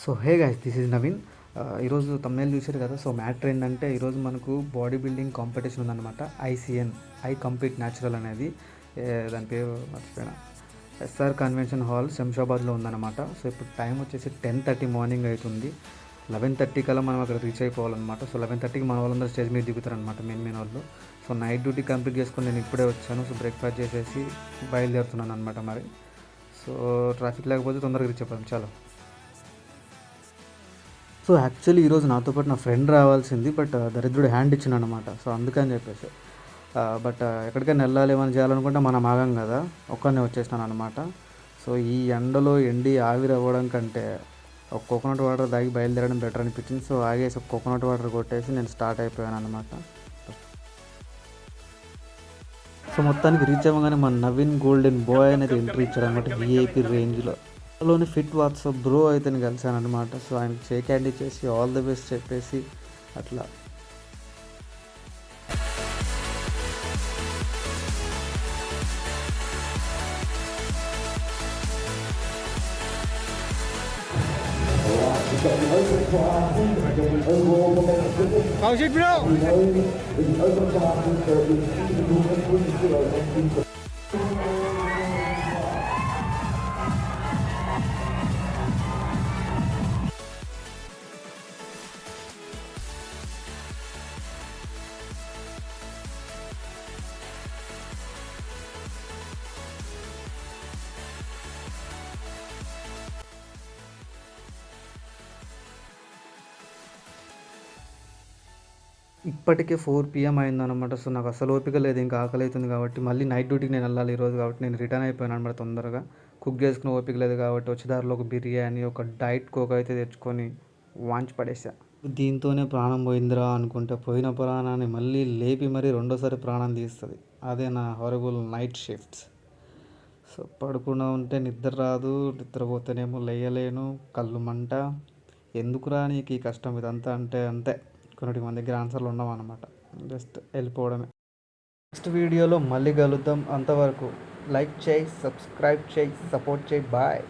So hey guys, this is Naveen. ఈరోజు thumbnail చూశారు కదా. సో మ్యాటర్ ఏంటంటే ఈరోజు మనకు బాడీ బిల్డింగ్ కాంపిటీషన్ ఉందన్నమాట. ఐసీఎన్, ఐ కంప్లీట్ న్యాచురల్ అనేది దాని పేరు మర్చిపోయినా. ఎస్ఆర్ కన్వెన్షన్ హాల్ శంషాబాద్లో ఉందన్నమాట. సో ఇప్పుడు టైం వచ్చేసి 10:30 మార్నింగ్ అవుతుంది. 11:30 కల్లా మనం అక్కడ రీచ్ అయిపోవాలన్నమాట. సో 11:30కి మన వాళ్ళందరూ స్టేజ్ మీద దిగుతారనమాట, మెయిన్ వాళ్ళు. సో నైట్ డ్యూటీ కంప్లీట్ చేసుకొని నేను ఇప్పుడే వచ్చాను. సో బ్రేక్ఫాస్ట్ చేసేసి బయలుదేరుతున్నాను అనమాట. మరి సో ట్రాఫిక్ లేకపోతే తొందరగా రీచ్ అయిపోతాం. చాలా. సో యాక్చువల్లీ ఈరోజు నాతో పాటు నా ఫ్రెండ్ రావాల్సింది, బట్ దరిద్రుడు హ్యాండ్ ఇచ్చిండు అనమాట. సో అందుకని చెప్పేసి బట్ ఎక్కడికైనా వెళ్ళాలి, ఏమైనా చేయాలనుకుంటే మనం ఆగం కదా, ఒక్కనే వచ్చేసినాను అనమాట. సో ఈ ఎండలో ఎండి ఆవిరి అవ్వడం కంటే ఒక కోకోనట్ వాటర్ తాగి బయలుదేరడం బెటర్ అనిపించింది. సో ఆగేసి ఒక కోకోనట్ వాటర్ కొట్టేసి నేను స్టార్ట్ అయిపోయాను అనమాట. సో మొత్తానికి రీచ్ అవ్వగానే మన నవీన్ గోల్డెన్ బాయ్ అనేది ఎంట్రీ ఇచ్చాడు అనమాట, విఐపి రేంజ్లో. లోని ఫిట్ వాట్సాప్ బ్రో అయితే నేను కలిసాను అనమాట. సో ఆయనకి షేక్ హ్యాండ్ ఇచ్చేసి ఆల్ ది బెస్ట్ చెప్పేసి అట్లా How's it, bro? ఇప్పటికే 4 PM అయిందనమాట. సో నాకు అసలు ఓపిక లేదు, ఇంకా ఆకలి అవుతుంది కాబట్టి మళ్ళీ నైట్ డ్యూటీకి నేను వెళ్ళాలి ఈరోజు కాబట్టి నేను రిటర్న్ అయిపోయాను అనమాట తొందరగా. కుక్ చేసుకునే ఓపిక లేదు కాబట్టి వచ్చేదారిలో ఒక బిర్యానీ, ఒక డైట్ కోక్ అయితే తెచ్చుకొని వాంచి పడేసా. దీంతోనే ప్రాణం పోయిందిరా అనుకుంటే పోయిన ప్రాణాన్ని మళ్ళీ లేపి మరీ రెండోసారి ప్రాణం తీస్తుంది. అదే నా హారబుల్ నైట్ షిఫ్ట్స్. సో పడుకుండా ఉంటే నిద్ర రాదు, నిద్రపోతేనేమో లేయలేను, కళ్ళు మంట. ఎందుకురా నీకు ఈ కష్టం ఇదంతా అంటే అంతే, కొన్నిటికి మన దగ్గర ఆన్సర్లు ఉండవు అన్నమాట. జస్ట్ వెళ్ళిపోవడమే. నెక్స్ట్ వీడియోలో మళ్ళీ కలుద్దాం. అంతవరకు లైక్ చేయి, సబ్స్క్రైబ్ చేయి, సపోర్ట్ చేయి. బాయ్.